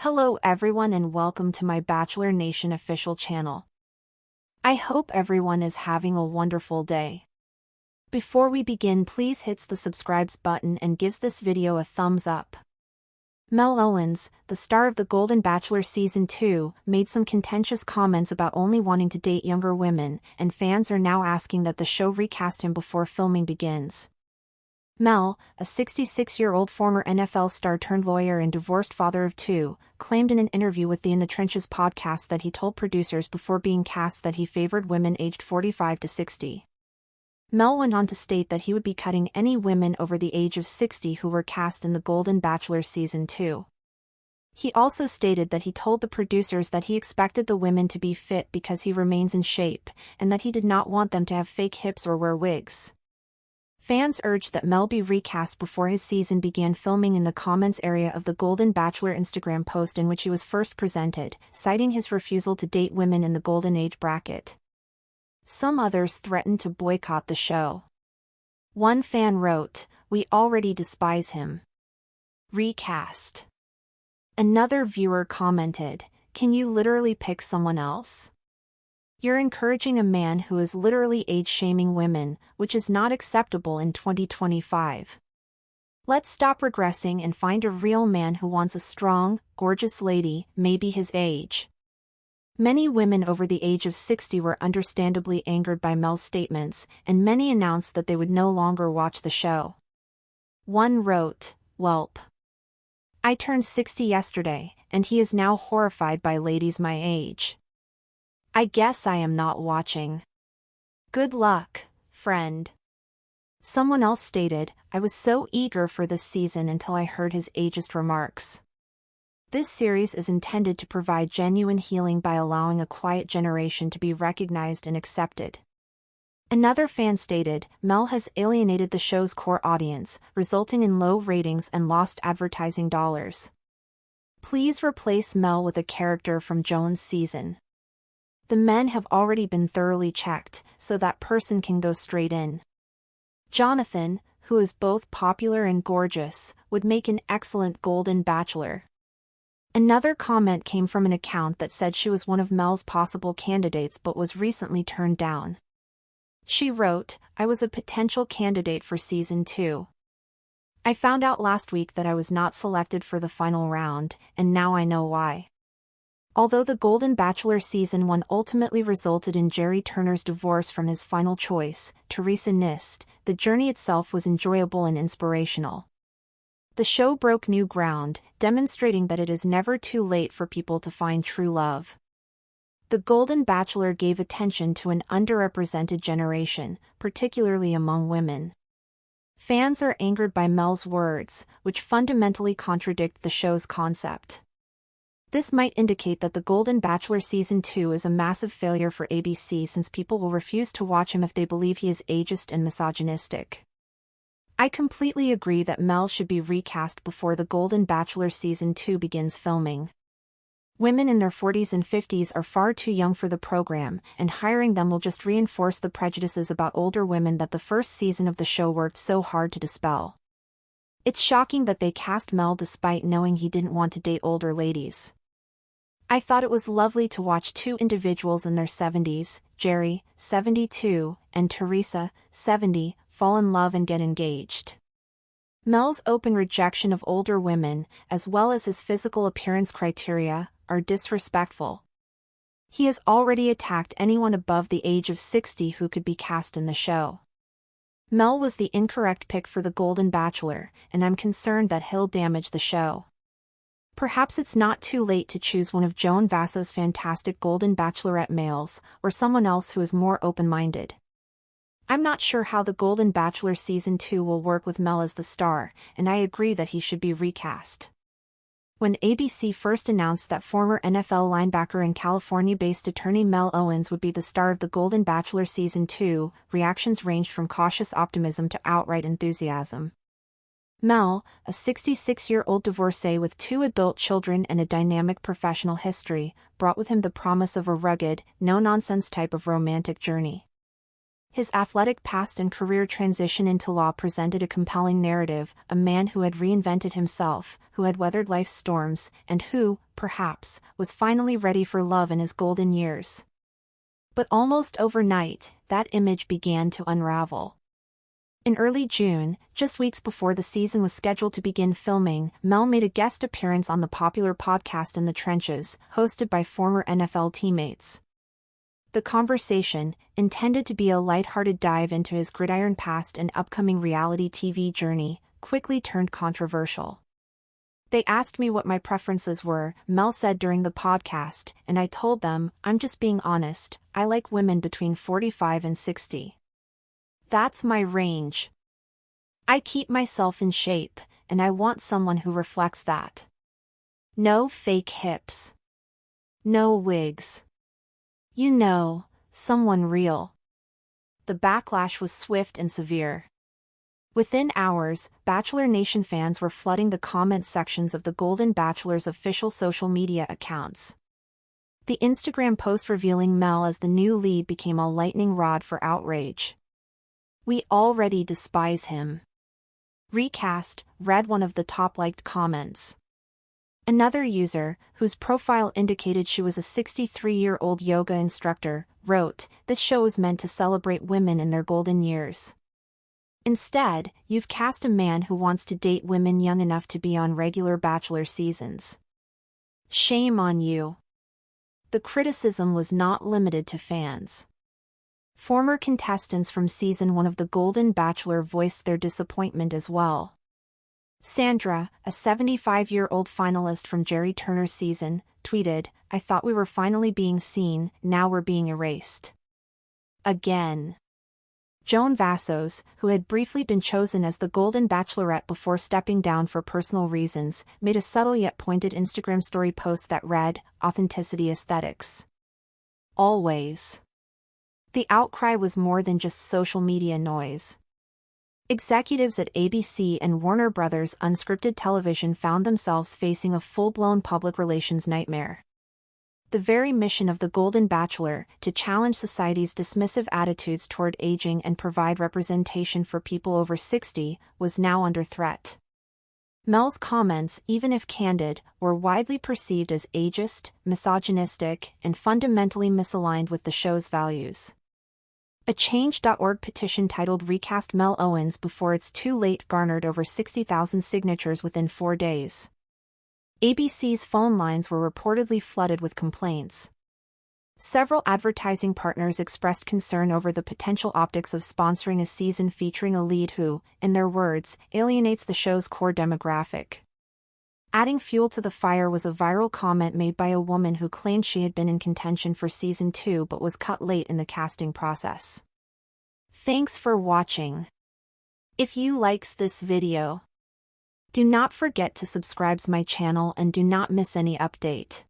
Hello everyone and welcome to my Bachelor Nation official channel. I hope everyone is having a wonderful day. Before we begin, please hit the subscribe button and gives this video a thumbs up. Mel Owens, the star of The Golden Bachelor Season 2, made some contentious comments about only wanting to date younger women, and fans are now asking that the show recast him before filming begins. Mel, a 66-year-old former NFL star turned lawyer and divorced father of two, claimed in an interview with the In the Trenches podcast that he told producers before being cast that he favored women aged 45 to 60. Mel went on to state that he would be cutting any women over the age of 60 who were cast in The Golden Bachelor Season 2. He also stated that he told the producers that he expected the women to be fit because he remains in shape, and that he did not want them to have fake hips or wear wigs. Fans urged that Mel be recast before his season began filming in the comments area of the Golden Bachelor Instagram post in which he was first presented, citing his refusal to date women in the golden age bracket. Some others threatened to boycott the show. One fan wrote, "We already despise him. Recast." Another viewer commented, "Can you literally pick someone else? You're encouraging a man who is literally age-shaming women, which is not acceptable in 2025. Let's stop regressing and find a real man who wants a strong, gorgeous lady, maybe his age." Many women over the age of 60 were understandably angered by Mel's statements, and many announced that they would no longer watch the show. One wrote, "Welp. I turned 60 yesterday, and he is now horrified by ladies my age. I guess I am not watching. Good luck, friend." Someone else stated, "I was so eager for this season until I heard his ageist remarks. This series is intended to provide genuine healing by allowing a quiet generation to be recognized and accepted." Another fan stated, "Mel has alienated the show's core audience, resulting in low ratings and lost advertising dollars. Please replace Mel with a character from Joan's season. The men have already been thoroughly checked, so that person can go straight in. Jonathan, who is both popular and gorgeous, would make an excellent Golden Bachelor." Another comment came from an account that said she was one of Mel's possible candidates but was recently turned down. She wrote, "I was a potential candidate for Season 2. I found out last week that I was not selected for the final round, and now I know why." Although The Golden Bachelor Season 1 ultimately resulted in Jerry Turner's divorce from his final choice, Teresa Nist, the journey itself was enjoyable and inspirational. The show broke new ground, demonstrating that it is never too late for people to find true love. The Golden Bachelor gave attention to an underrepresented generation, particularly among women. Fans are angered by Mel's words, which fundamentally contradict the show's concept. This might indicate that The Golden Bachelor Season 2 is a massive failure for ABC since people will refuse to watch him if they believe he is ageist and misogynistic. I completely agree that Mel should be recast before The Golden Bachelor Season 2 begins filming. Women in their 40s and 50s are far too young for the program, and hiring them will just reinforce the prejudices about older women that the first season of the show worked so hard to dispel. It's shocking that they cast Mel despite knowing he didn't want to date older ladies. I thought it was lovely to watch two individuals in their 70s, Jerry, 72, and Teresa, 70, fall in love and get engaged. Mel's open rejection of older women, as well as his physical appearance criteria, are disrespectful. He has already attacked anyone above the age of 60 who could be cast in the show. Mel was the incorrect pick for The Golden Bachelor, and I'm concerned that he'll damage the show. Perhaps it's not too late to choose one of Joan Vasso's fantastic Golden Bachelorette males, or someone else who is more open-minded. I'm not sure how The Golden Bachelor Season 2 will work with Mel as the star, and I agree that he should be recast. When ABC first announced that former NFL linebacker and California-based attorney Mel Owens would be the star of The Golden Bachelor Season 2, reactions ranged from cautious optimism to outright enthusiasm. Mel, a 66-year-old divorcee with two adult children and a dynamic professional history, brought with him the promise of a rugged, no-nonsense type of romantic journey. His athletic past and career transition into law presented a compelling narrative, a man who had reinvented himself, who had weathered life's storms, and who, perhaps, was finally ready for love in his golden years. But almost overnight, that image began to unravel. In early June, just weeks before the season was scheduled to begin filming, Mel made a guest appearance on the popular podcast In the Trenches, hosted by former NFL teammates. The conversation, intended to be a lighthearted dive into his gridiron past and upcoming reality TV journey, quickly turned controversial. "They asked me what my preferences were," Mel said during the podcast, "and I told them, I'm just being honest, I like women between 45 and 60. That's my range. I keep myself in shape, and I want someone who reflects that. No fake hips. No wigs. You know, someone real." The backlash was swift and severe. Within hours, Bachelor Nation fans were flooding the comment sections of the Golden Bachelor's official social media accounts. The Instagram post revealing Mel as the new lead became a lightning rod for outrage. "We already despise him." Recast, read one of the top-liked comments. Another user, whose profile indicated she was a 63-year-old yoga instructor, wrote, "This show is meant to celebrate women in their golden years. Instead, you've cast a man who wants to date women young enough to be on regular Bachelor seasons. Shame on you." The criticism was not limited to fans. Former contestants from season 1 of The Golden Bachelor voiced their disappointment as well. Sandra, a 75-year-old finalist from Jerry Turner's season, tweeted, "I thought we were finally being seen, now we're being erased. Again." Joan Vassos, who had briefly been chosen as the Golden Bachelorette before stepping down for personal reasons, made a subtle yet pointed Instagram story post that read, "Authenticity Aesthetics. Always." The outcry was more than just social media noise. Executives at ABC and Warner Brothers Unscripted Television found themselves facing a full-blown public relations nightmare. The very mission of The Golden Bachelor, to challenge society's dismissive attitudes toward aging and provide representation for people over 60, was now under threat. Mel's comments, even if candid, were widely perceived as ageist, misogynistic, and fundamentally misaligned with the show's values. A Change.org petition titled Recast Mel Owens Before It's Too Late garnered over 60,000 signatures within 4 days. ABC's phone lines were reportedly flooded with complaints. Several advertising partners expressed concern over the potential optics of sponsoring a season featuring a lead who, in their words, alienates the show's core demographic. Adding fuel to the fire was a viral comment made by a woman who claimed she had been in contention for season 2 but was cut late in the casting process. Thanks for watching. If you likes this video, do not forget to subscribe to my channel and do not miss any update.